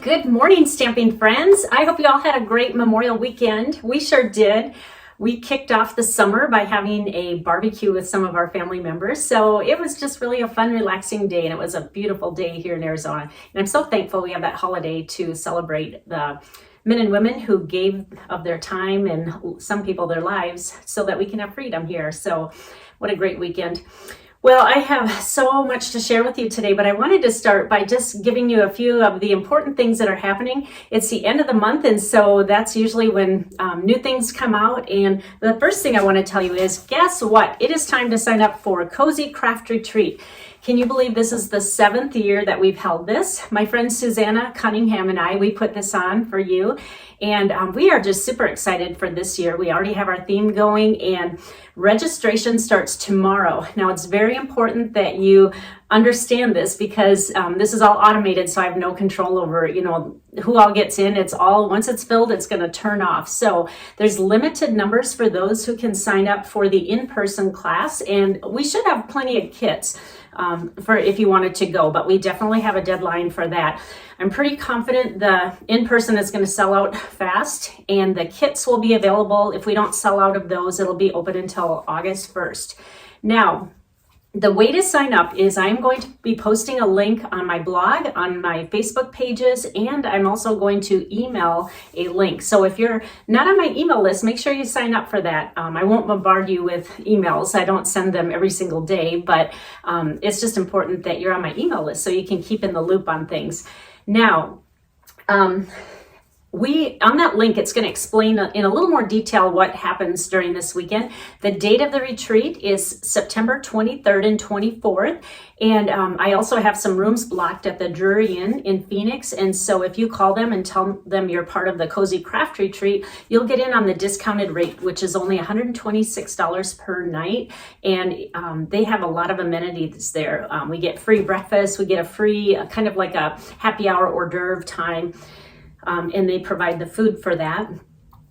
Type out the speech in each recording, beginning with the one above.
Good morning, Stamping friends. I hope you all had a great Memorial weekend. We sure did. We kicked off the summer by having a barbecue with some of our family members. So it was just really a fun, relaxing day, and it was a beautiful day here in Arizona. And I'm so thankful we have that holiday to celebrate the men and women who gave of their time and some people their lives so that we can have freedom here. So what a great weekend. Well, I have so much to share with you today, but I wanted to start by just giving you a few of the important things that are happening. It's the end of the month, and so that's usually when new things come out. And the first thing I want to tell you is, guess what? It is time to sign up for a Cozy Craft Retreat. Can you believe this is the 7th year that we've held this? My friend Susanna Cunningham and I, we put this on for you. And we are just super excited for this year. We already have our theme going, and registration starts tomorrow. Now, it's very important that you understand this because this is all automated, so I have no control over, who all gets in. It's all, once it's filled, it's going to turn off. So there's limited numbers for those who can sign up for the in-person class, and we should have plenty of kits for if you wanted to go, but we definitely have a deadline for that. I'm pretty confident the in-person is going to sell out fast, and the kits will be available. If we don't sell out of those, it'll be open until August 1st. Now, the way to sign up is I'm going to be posting a link on my blog, on my Facebook pages, and I'm also going to email a link. So if you're not on my email list, make sure you sign up for that. I won't bombard you with emails. I don't send them every single day, but it's just important that you're on my email list so you can keep in the loop on things. Now, on that link, it's going to explain in a little more detail what happens during this weekend. The date of the retreat is September 23rd and 24th. And I also have some rooms blocked at the Drury Inn in Phoenix. And so if you call them and tell them you're part of the Cozy Craft Retreat, you'll get in on the discounted rate, which is only $126 per night. And they have a lot of amenities there. We get free breakfast. We get a free kind of like a happy hour hors d'oeuvre time. And they provide the food for that.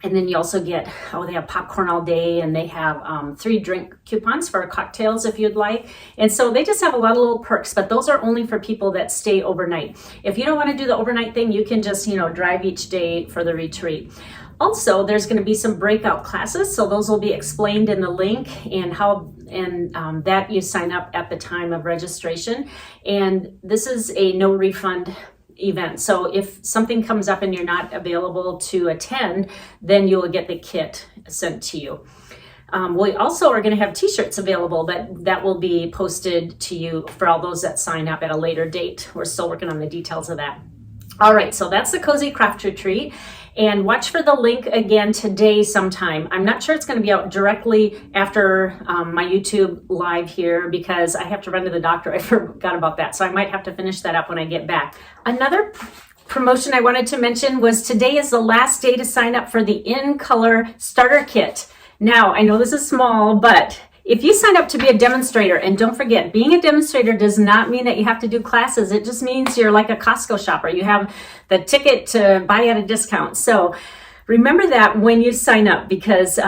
And then you also get, they have popcorn all day, and they have 3 drink coupons for cocktails if you'd like. And so they just have a lot of little perks, but those are only for people that stay overnight. If you don't want to do the overnight thing, you can just, drive each day for the retreat. Also, there's going to be some breakout classes, so those will be explained in the link, and that you sign up at the time of registration. And this is a no refund event. So if something comes up and you're not available to attend, then you'll get the kit sent to you. We also are going to have t-shirts available, but that will be posted to you for all those that sign up at a later date. We're still working on the details of that. All right, so that's the Cozy Craft Retreat. And watch for the link again today sometime. I'm not sure it's going to be out directly after my YouTube live here because I have to run to the doctor. I forgot about that. So I might have to finish that up when I get back. Another promotion I wanted to mention was today is the last day to sign up for the In Color Starter Kit. Now, I know this is small, but if you sign up to be a demonstrator, and don't forget, being a demonstrator does not mean that you have to do classes. It just means you're like a Costco shopper. You have the ticket to buy at a discount. So remember that when you sign up, because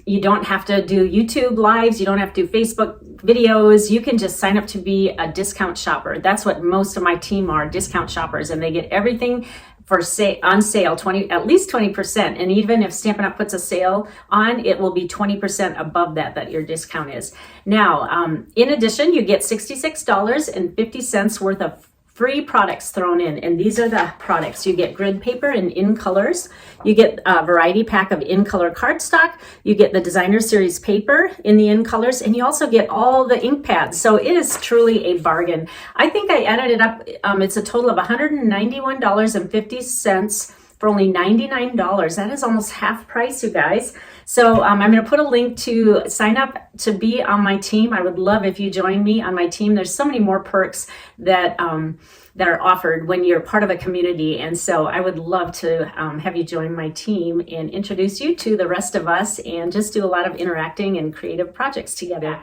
you don't have to do YouTube lives. You don't have to do Facebook videos. You can just sign up to be a discount shopper. That's what most of my team are, discount shoppers, and they get everything on sale, at least 20%. And even if Stampin' Up! Puts a sale on, it will be 20% above that your discount is. Now, in addition, you get $66.50 worth of free products thrown in. And these are the products. You get grid paper and In Colors. You get a variety pack of In Color cardstock. You get the Designer Series paper in the In Colors. And you also get all the ink pads. So it is truly a bargain. I think I added it up. It's a total of $191.50 for only $99. That is almost half price, you guys. So I'm going to put a link to sign up to be on my team. I would love if you join me on my team. There's so many more perks that are offered when you're part of a community. And so I would love to have you join my team and introduce you to the rest of us and just do a lot of interacting and creative projects together.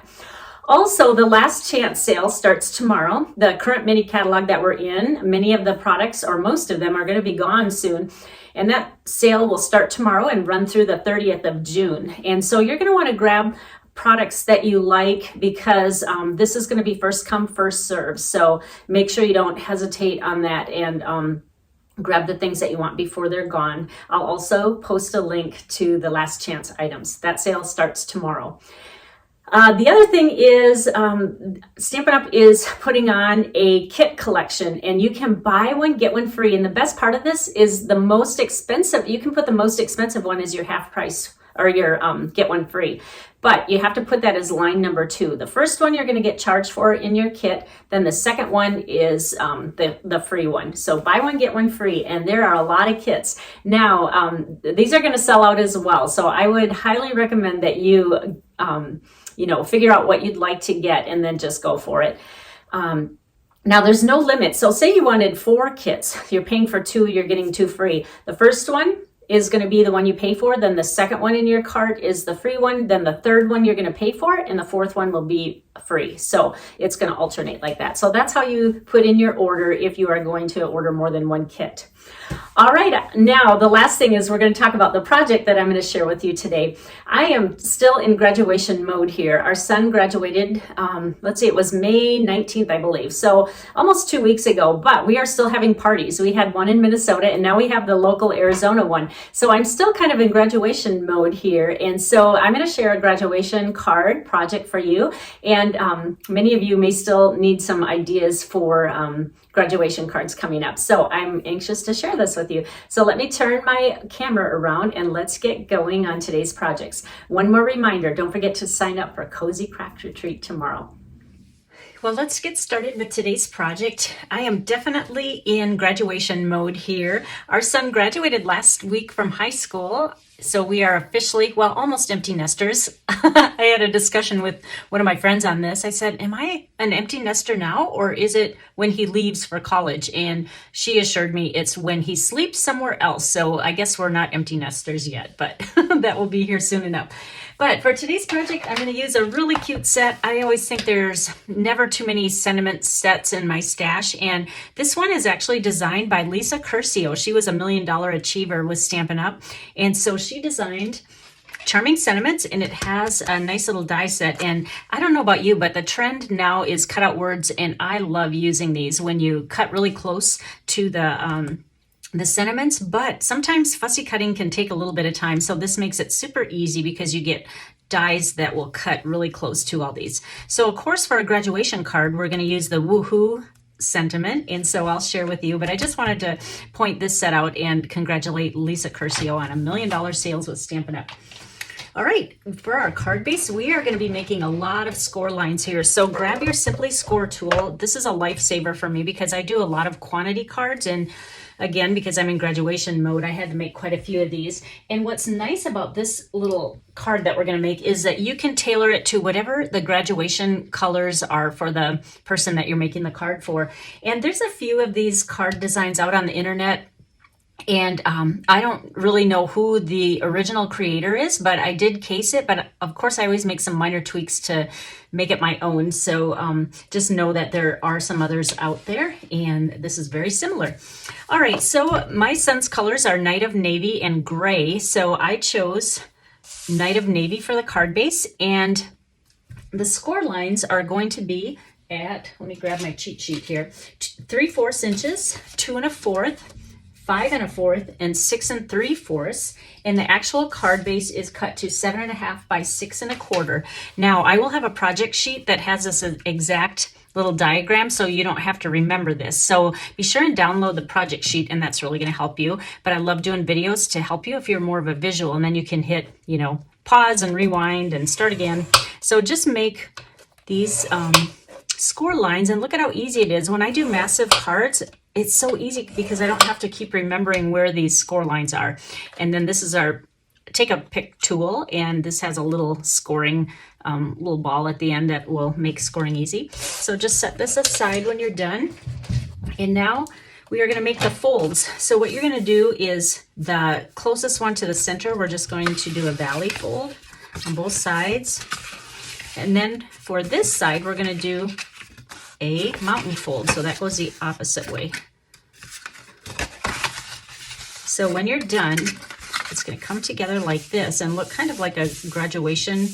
Also, the last chance sale starts tomorrow. The current mini catalog that we're in, many of the products, or most of them, are going to be gone soon. And that sale will start tomorrow and run through the 30th of June. And so you're going to want to grab products that you like because this is going to be first come, first serve. So make sure you don't hesitate on that. And grab the things that you want before they're gone. I'll also post a link to the last chance items. That sale starts tomorrow. The other thing is Stampin' Up! Is putting on a kit collection, and you can buy one, get one free. And the best part of this is the most expensive. You can put the most expensive one as your half price or your get one free. But you have to put that as line number 2. The first one you're going to get charged for in your kit. Then the second one is the free one. So buy one, get one free. And there are a lot of kits. Now, these are going to sell out as well. So I would highly recommend that you, figure out what you'd like to get and then just go for it. Now there's no limit. So say you wanted 4 kits. You're paying for 2, you're getting 2 free. The first one is going to be the one you pay for. Then the second one in your cart is the free one. Then the third one you're going to pay for, and the fourth one will be free. So it's going to alternate like that. So that's how you put in your order if you are going to order more than one kit. All right, now the last thing is we're going to talk about the project that I'm going to share with you today. I am still in graduation mode here. Our son graduated, it was May 19th, I believe. So almost 2 weeks ago, but we are still having parties. We had one in Minnesota, and now we have the local Arizona one. So I'm still kind of in graduation mode here. And so I'm going to share a graduation card project for you. And many of you may still need some ideas for graduation cards coming up. So I'm anxious to share this with you. So let me turn my camera around and let's get going on today's projects. One more reminder, don't forget to sign up for Cozy Craft Retreat tomorrow. Well, let's get started with today's project. I am definitely in graduation mode here. Our son graduated last week from high school, so we are officially, almost empty nesters. I had a discussion with one of my friends on this. I said, am I an empty nester now, or is it when he leaves for college? And she assured me it's when he sleeps somewhere else. So I guess we're not empty nesters yet, but that will be here soon enough. But for today's project, I'm going to use a really cute set. I always think there's never too many sentiment sets in my stash. And this one is actually designed by Lisa Curcio. She was a $1 Million Achiever with Stampin' Up! And so she designed Charming Sentiments, and it has a nice little die set. And I don't know about you, but the trend now is cutout words, and I love using these when you cut really close to the sentiments, but sometimes fussy cutting can take a little bit of time. So this makes it super easy because you get dies that will cut really close to all these. So of course, for a graduation card, we're going to use the woohoo sentiment. And so I'll share with you, but I just wanted to point this set out and congratulate Lisa Curcio on $1 Million sales with Stampin' Up! All right, for our card base, we are going to be making a lot of score lines here. So grab your Simply Score tool. This is a lifesaver for me because I do a lot of quantity cards, and again, because I'm in graduation mode, I had to make quite a few of these. And what's nice about this little card that we're going to make is that you can tailor it to whatever the graduation colors are for the person that you're making the card for. And there's a few of these card designs out on the internet. And I don't really know who the original creator is, but I did case it. But of course, I always make some minor tweaks to make it my own. So just know that there are some others out there, and this is very similar. All right, so my son's colors are Night of Navy and Gray. So I chose Night of Navy for the card base, and the score lines are going to be at, let me grab my cheat sheet here, 3/4 inches, 2 1/4, 5 1/4, and 6 3/4, and the actual card base is cut to 7.5 by 6 1/4. Now I will have a project sheet that has this exact little diagram, so you don't have to remember this. So be sure and download the project sheet, and that's really going to help you. But I love doing videos to help you if you're more of a visual, and then you can hit, pause and rewind and start again. So just make these score lines, and look at how easy it is. When I do massive cards, it's so easy because I don't have to keep remembering where these score lines are. And then this is our take a pick tool, and this has a little scoring little ball at the end that will make scoring easy. So just set this aside when you're done. And now we are going to make the folds. So what you're going to do is the closest one to the center, we're just going to do a valley fold on both sides. And then for this side, we're going to do a mountain fold. So that goes the opposite way. So when you're done, it's going to come together like this and look kind of like a graduation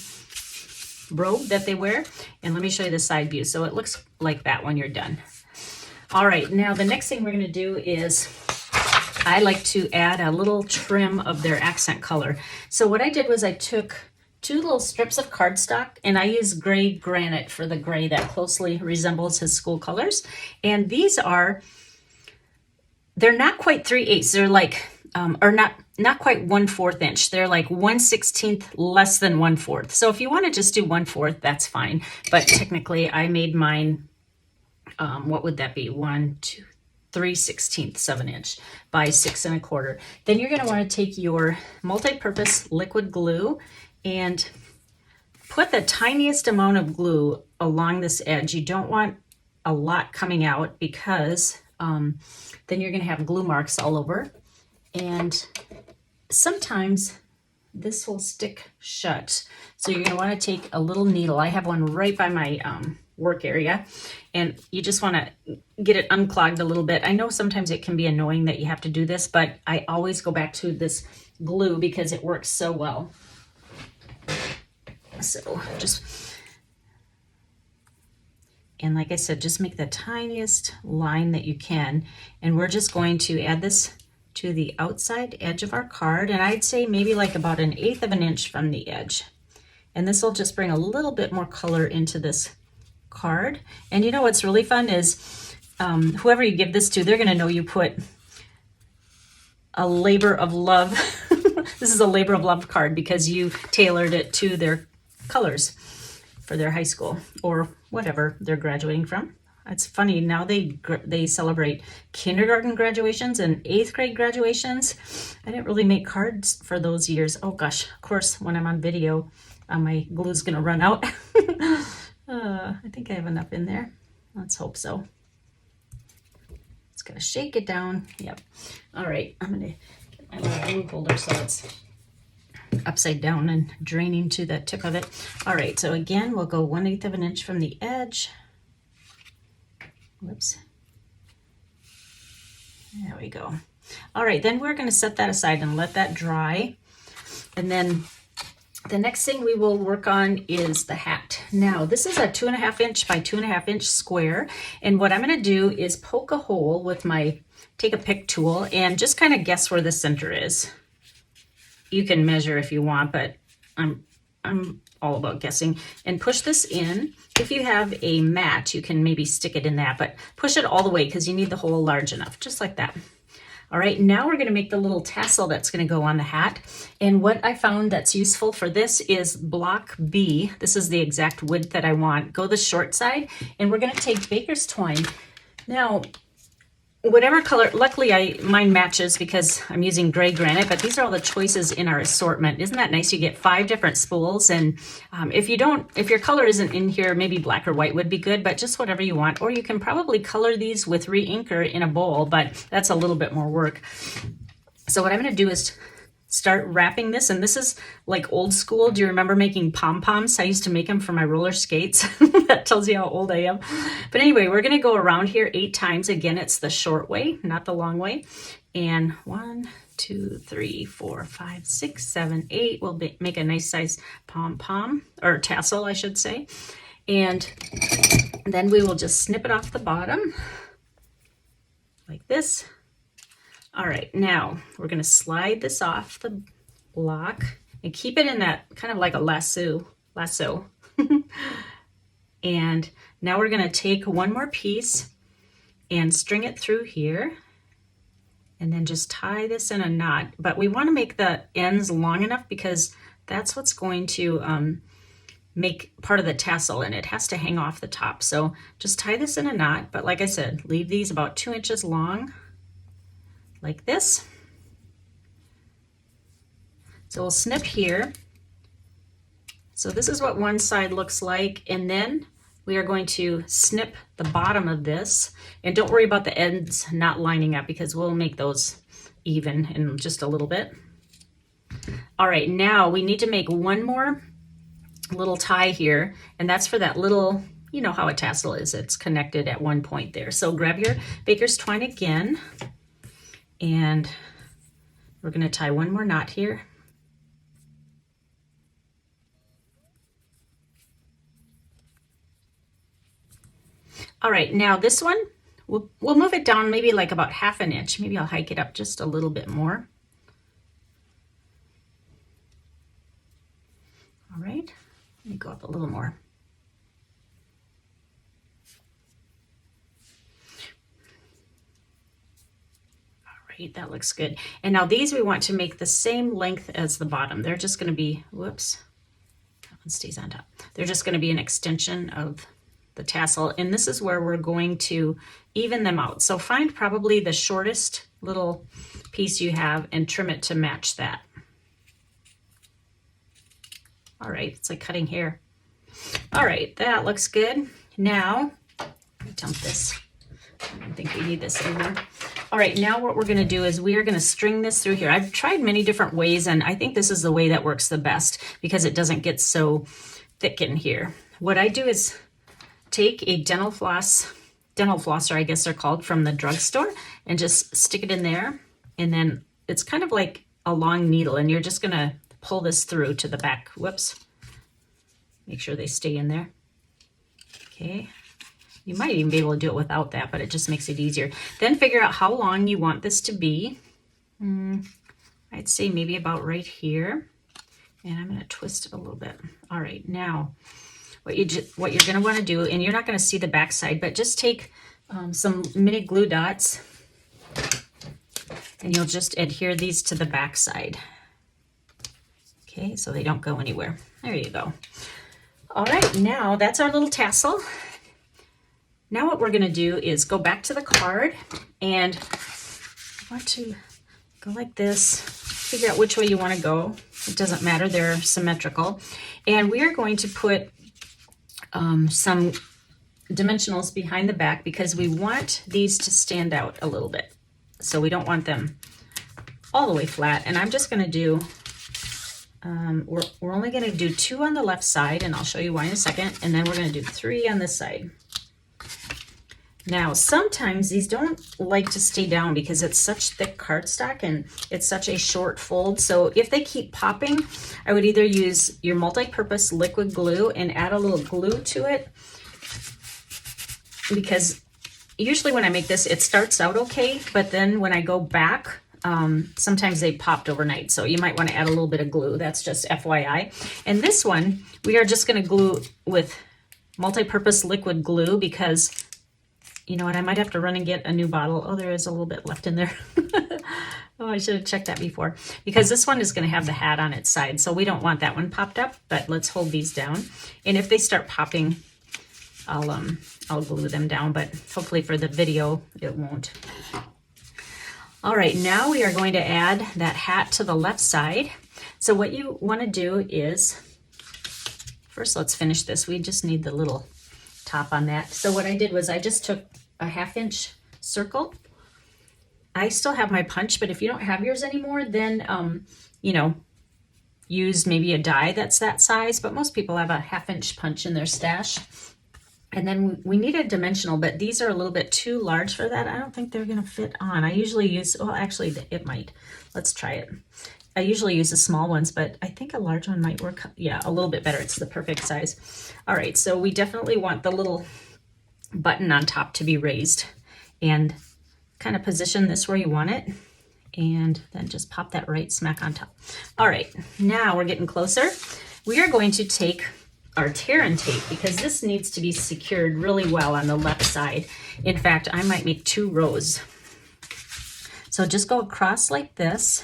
robe that they wear. And let me show you the side view. So it looks like that when you're done. All right, now the next thing we're going to do is I like to add a little trim of their accent color. So what I did was I took 2 little strips of cardstock, and I use gray granite for the gray that closely resembles his school colors. And these are, they're not quite 3/8. They're like, or not quite 1/4 inch. They're like 1/16 less than 1/4. So if you want to just do 1/4, that's fine. But technically I made mine, what would that be? 3/16 of an inch by 6 1/4. Then you're going to want to take your multi-purpose liquid glue and put the tiniest amount of glue along this edge. You don't want a lot coming out because then you're going to have glue marks all over. And sometimes this will stick shut. So you're going to want to take a little needle. I have one right by my work area, and you just want to get it unclogged a little bit. I know sometimes it can be annoying that you have to do this, but I always go back to this glue because it works so well. So and like I said, just make the tiniest line that you can. And we're just going to add this to the outside edge of our card. And I'd say maybe like about 1/8 of an inch from the edge. And this will just bring a little bit more color into this card. And you know what's really fun is whoever you give this to, they're going to know you put a labor of love. This is a labor of love card because you tailored it to their colors for their high school or whatever they're graduating from. It's funny, now they celebrate kindergarten graduations and 8th grade graduations. I didn't really make cards for those years. Oh gosh, of course, when I'm on video, my glue's gonna run out. I think I have enough in there. Let's hope so. It's gonna shake it down. Yep. All right, I'm gonna get my little glue holder so it's upside down and draining to the tip of it. All right, so again, we'll go 1/8 of an inch from the edge. Whoops. There we go. All right, then we're going to set that aside and let that dry. And then the next thing we will work on is the hat. Now, this is a 2.5 inch by 2.5 inch square. And what I'm going to do is poke a hole with take a pick tool and just kind of guess where the center is. You can measure if you want, but I'm all about guessing. And push this in. If you have a mat, you can maybe stick it in that, but push it all the way because you need the hole large enough, just like that. All right, now we're going to make the little tassel that's going to go on the hat. And what I found that's useful for this is block B. This is the exact width that I want. Go the short side, and we're going to take baker's twine. Now, whatever color, luckily mine matches because I'm using gray granite, but these are all the choices in our assortment. Isn't that nice? You get 5 different spools, and if your color isn't in here, maybe black or white would be good, but just whatever you want. Or you can probably color these with re-inker in a bowl, but that's a little bit more work. So what I'm going to do is start wrapping this, and this is like old school. Do you remember making pom-poms? I used to make them for my roller skates. That tells you how old I am. But anyway, we're going to go around here 8 times. Again, it's the short way, not the long way. And 1, 2, 3, 4, 5, 6, 7, 8. We'll make a nice size pom-pom, or tassel, I should say. And then we will just snip it off the bottom like this. All right, now we're going to slide this off the block and keep it in that kind of like a lasso. And now we're going to take one more piece and string it through here and then just tie this in a knot. But we want to make the ends long enough because that's what's going to make part of the tassel, and it has to hang off the top. So just tie this in a knot, but like I said, leave these about 2 inches long. Like this. So we'll snip here. So this is what one side looks like, and then we are going to snip the bottom of this. And don't worry about the ends not lining up because we'll make those even in just a little bit. All right, now we need to make one more little tie here, and that's for that little, you know how a tassel is, it's connected at one point there. So grab your baker's twine again. And we're going to tie one more knot here. All right, now this one we'll move it down maybe like about 1/2 inch. Maybe I'll hike it up just a little bit more. All right, let me go up a little more. All right, that looks good. And now these we want to make the same length as the bottom. They're just going to be, whoops, that one stays on top. They're just going to be an extension of the tassel, and this is where we're going to even them out. So find probably the shortest little piece you have and trim it to match that. All right, it's like cutting hair. All right, that looks good. Now, let me dump this. I don't think we need this anymore. All right, now what we're gonna do is we are gonna string this through here. I've tried many different ways, and I think this is the way that works the best because it doesn't get so thick in here. What I do is take a dental flosser, I guess they're called, from the drugstore, and just stick it in there. And then it's kind of like a long needle, and you're just gonna pull this through to the back. Whoops. Make sure they stay in there. Okay. You might even be able to do it without that, but it just makes it easier. Then figure out how long you want this to be. I'd say maybe about right here. And I'm gonna twist it a little bit. All right, now what you're gonna wanna do, and you're not gonna see the back side, but just take some mini glue dots and you'll just adhere these to the back side. Okay, so they don't go anywhere. There you go. All right, now that's our little tassel. Now what we're gonna do is go back to the card, and I want to go like this, figure out which way you wanna go. It doesn't matter, they're symmetrical. And we are going to put some dimensionals behind the back because we want these to stand out a little bit. So we don't want them all the way flat. And I'm just gonna do, we're only gonna do 2 on the left side, and I'll show you why in a second. And then we're gonna do 3 on this side. Now, sometimes these don't like to stay down because it's such thick cardstock and it's such a short fold. So if they keep popping, I would either use your multi-purpose liquid glue and add a little glue to it, because usually when I make this, it starts out okay, but then when I go back, sometimes they popped overnight. So you might want to add a little bit of glue. That's just FYI. And this one, we are just going to glue with multi-purpose liquid glue because you know what, I might have to run and get a new bottle. Oh, there is a little bit left in there. Oh, I should have checked that before, because this one is going to have the hat on its side. So we don't want that one popped up, but let's hold these down. And if they start popping, I'll glue them down, but hopefully for the video, it won't. All right, now we are going to add that hat to the left side. So what you want to do is, first let's finish this. We just need the little top on that. So what I did was I just took a 1/2 inch circle. I still have my punch, but if you don't have yours anymore, then, you know, use maybe a die that's that size, but most people have a 1/2 inch punch in their stash. And then we need a dimensional, but these are a little bit too large for that. I don't think they're gonna fit on. I usually use, well, actually it might. Let's try it. I usually use the small ones, but I think a large one might work, yeah, a little bit better. It's the perfect size. All right, so we definitely want the little button on top to be raised, and kind of position this where you want it, and then just pop that right smack on top. All right, now we're getting closer. We are going to take our tear and tape, because this needs to be secured really well on the left side. In fact, I might make 2 rows. So just go across like this.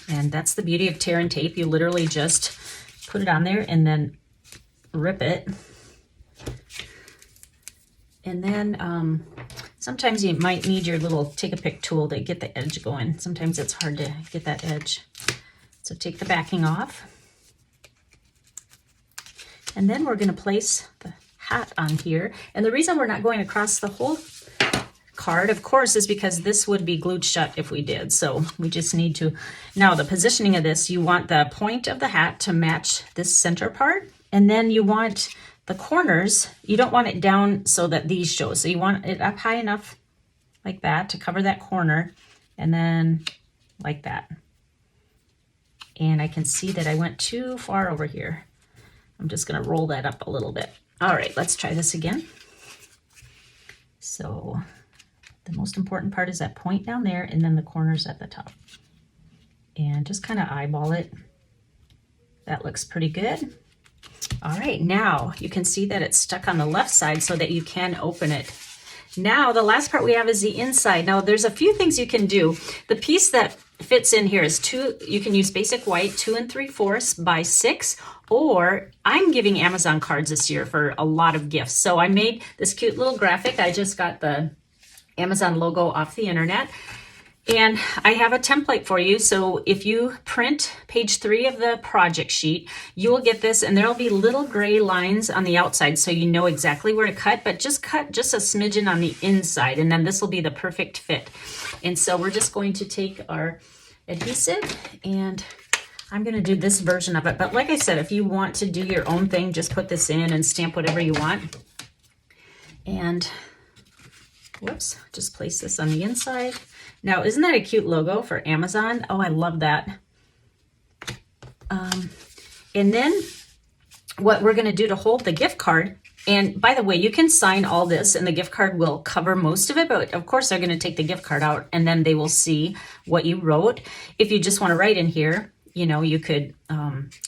And that's the beauty of tear and tape. You literally just put it on there and then rip it. And then sometimes you might need your little take-a-pick tool to get the edge going. Sometimes it's hard to get that edge. So take the backing off. And then we're going to place the hat on here. And the reason we're not going across the whole card, of course, is because this would be glued shut if we did. So we just need to, now the positioning of this, you want the point of the hat to match this center part. And then you want the corners, you don't want it down so that these show. So you want it up high enough like that to cover that corner, and then like that. And I can see that I went too far over here. I'm just gonna roll that up a little bit. All right, let's try this again. So the most important part is that point down there and then the corners at the top. And just kind of eyeball it. That looks pretty good. All right, now you can see that it's stuck on the left side so that you can open it. Now the last part we have is the inside. Now there's a few things you can do. The piece that fits in here is you can use basic white 2 3/4 by 6, or I'm giving Amazon cards this year for a lot of gifts. So I made this cute little graphic. I just got the Amazon logo off the internet. And I have a template for you. So if you print page 3 of the project sheet, you will get this, and there'll be little gray lines on the outside so you know exactly where to cut, but just cut just a smidgen on the inside, and then this will be the perfect fit. And so we're just going to take our adhesive, and I'm going to do this version of it. But like I said, if you want to do your own thing, just put this in and stamp whatever you want. And whoops, just place this on the inside. Now, isn't that a cute logo for Amazon? Oh, I love that. And then what we're going to do to hold the gift card, and by the way, you can sign all this and the gift card will cover most of it, but of course they're going to take the gift card out and then they will see what you wrote. If you just want to write in here, you know, you could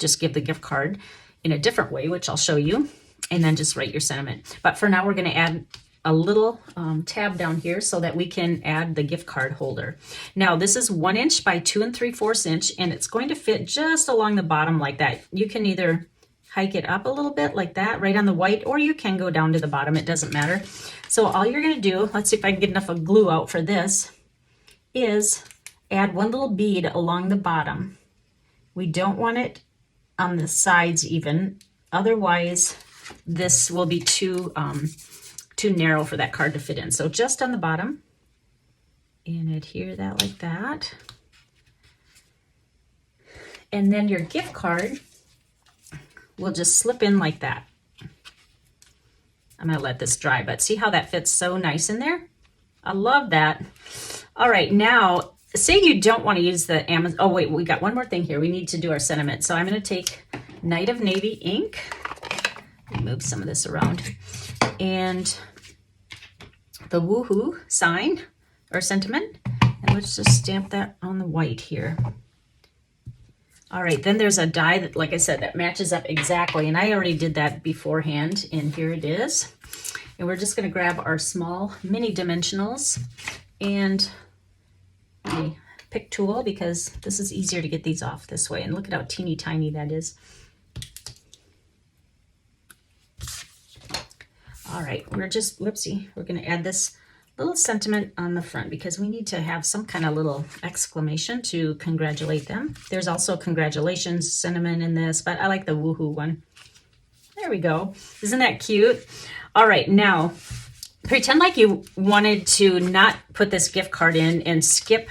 just give the gift card in a different way, which I'll show you, and then just write your sentiment. But for now, we're going to add a little tab down here so that we can add the gift card holder. Now this is 1 inch by 2 3/4 inch, and it's going to fit just along the bottom like that. You can either hike it up a little bit like that right on the white, or you can go down to the bottom. It doesn't matter. So all you're going to do, let's see if I can get enough of glue out for this, is add 1 little bead along the bottom. We don't want it on the sides even, otherwise this will be too narrow for that card to fit in. So just on the bottom, and adhere that like that. And then your gift card will just slip in like that. I'm going to let this dry, but see how that fits so nice in there? I love that. All right, now say you don't want to use the Amazon. Oh wait, we got one more thing here. We need to do our sentiment. So I'm going to take Night of Navy ink, move some of this around, and the woohoo sign or sentiment, and let's just stamp that on the white here. All right, then there's a die that, like I said, that matches up exactly, and I already did that beforehand, and here it is. And we're just going to grab our small mini dimensionals and a pick tool, because this is easier to get these off this way. And look at how teeny tiny that is. All right, we're just, whoopsie, we're going to add this little sentiment on the front because we need to have some kind of little exclamation to congratulate them. There's also congratulations sentiment in this, but I like the woohoo one. There we go. Isn't that cute? All right, now pretend like you wanted to not put this gift card in and skip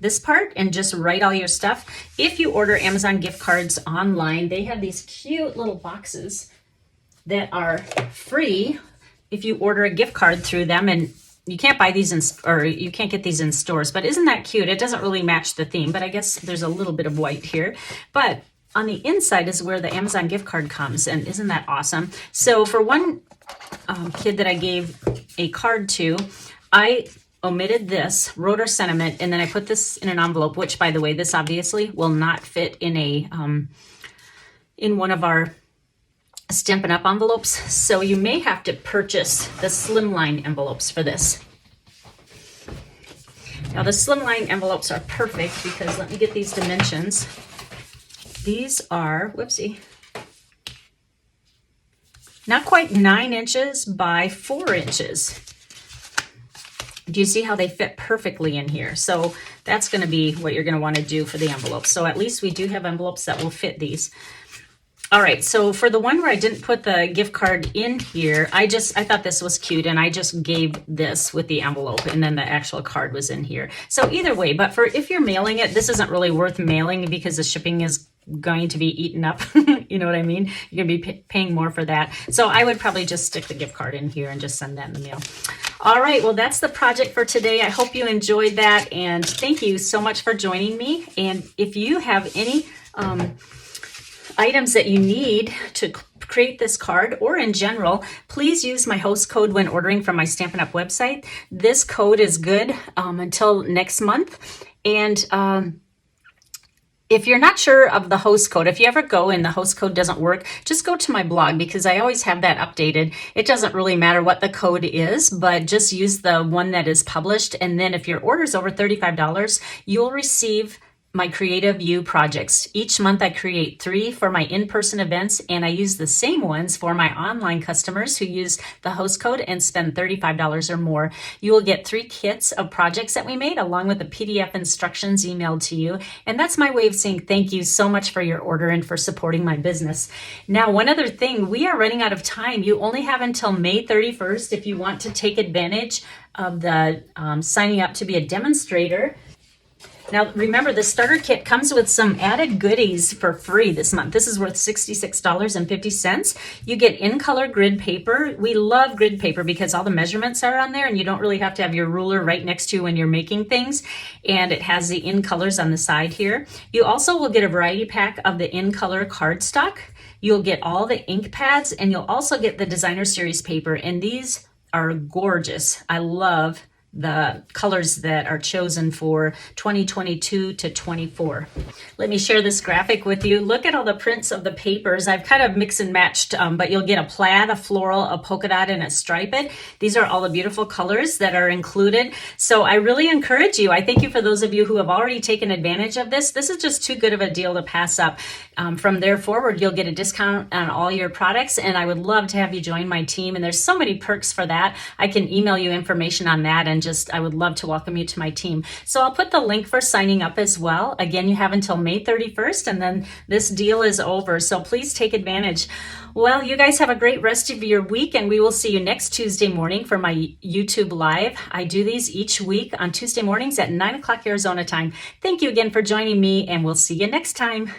this part and just write all your stuff. If you order Amazon gift cards online, they have these cute little boxes that are free if you order a gift card through them, and you can't buy these in, or you can't get these in stores, but isn't that cute? It doesn't really match the theme, but I guess there's a little bit of white here. But on the inside is where the Amazon gift card comes, and isn't that awesome? So for one kid that I gave a card to, I omitted this, wrote our sentiment, and then I put this in an envelope, which, by the way, this obviously will not fit in a in one of our Stampin' Up! Envelopes, so you may have to purchase the slimline envelopes for this. Now the slimline envelopes are perfect because, let me get these dimensions. These are, whoopsie, not quite 9 inches by 4 inches. Do you see how they fit perfectly in here? So that's going to be what you're going to want to do for the envelopes. So at least we do have envelopes that will fit these. All right, so for the one where I didn't put the gift card in here, I thought this was cute, and I just gave this with the envelope, and then the actual card was in here. So either way, but for if you're mailing it, this isn't really worth mailing because the shipping is going to be eaten up. You know what I mean? You're gonna be paying more for that. So I would probably just stick the gift card in here and just send that in the mail. All right, well, that's the project for today. I hope you enjoyed that, and thank you so much for joining me. And if you have any items that you need to create this card or in general, please use my host code when ordering from my Stampin' Up! Website. This code is good until next month. And if you're not sure of the host code, if you ever go and the host code doesn't work, just go to my blog because I always have that updated. It doesn't really matter what the code is, but just use the one that is published. And then if your order is over $35, you'll receive my Creative You projects. Each month I create 3 for my in-person events, and I use the same ones for my online customers who use the host code and spend $35 or more. You will get 3 kits of projects that we made along with the PDF instructions emailed to you. And that's my way of saying thank you so much for your order and for supporting my business. Now, one other thing, we are running out of time. You only have until May 31st if you want to take advantage of the signing up to be a demonstrator. Now, remember, the starter kit comes with some added goodies for free this month. This is worth $66.50. You get in-color grid paper. We love grid paper because all the measurements are on there and you don't really have to have your ruler right next to you when you're making things. And it has the in-colors on the side here. You also will get a variety pack of the in-color cardstock. You'll get all the ink pads, and you'll also get the designer series paper. And these are gorgeous. I love the colors that are chosen for 2022 to 24. Let me share this graphic with you. Look at all the prints of the papers. I've kind of mixed and matched, but you'll get a plaid, a floral, a polka dot, and a striped. These are all the beautiful colors that are included. So I really encourage you. I thank you for those of you who have already taken advantage of this. This is just too good of a deal to pass up. From there forward, you'll get a discount on all your products, and I would love to have you join my team. And there's so many perks for that. I can email you information on that, and I would love to welcome you to my team. So I'll put the link for signing up as well. Again, you have until May 31st, and then this deal is over. So please take advantage. Well, you guys have a great rest of your week, and we will see you next Tuesday morning for my YouTube Live. I do these each week on Tuesday mornings at 9 o'clock Arizona time. Thank you again for joining me, and we'll see you next time.